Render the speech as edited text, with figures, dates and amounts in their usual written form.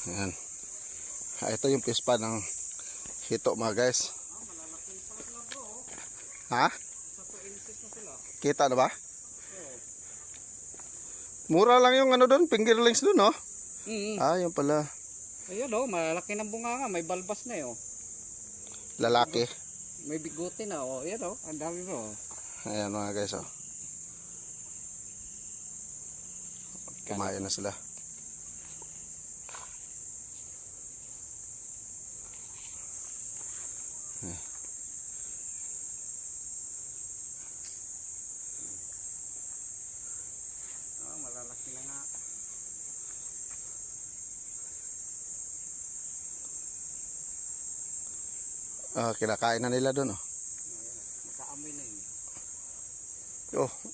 Ayan. Ito yung pispa ng hito mga guys. Ha? Kita na ba? Mura lang yung ano doon, fingerlings doon, no? Ah, yun pala. Ayun oh, malaki ng bunganga, may balbas na eh, oh. Lalaki. May bigote na oh. Ayan oh, ang dami mo. Ayan mga guys, oh. Kumain na sila. Oh, malalaki na nga. Kinakain na nila doon, oh. Magkaamoy na yun. Oh,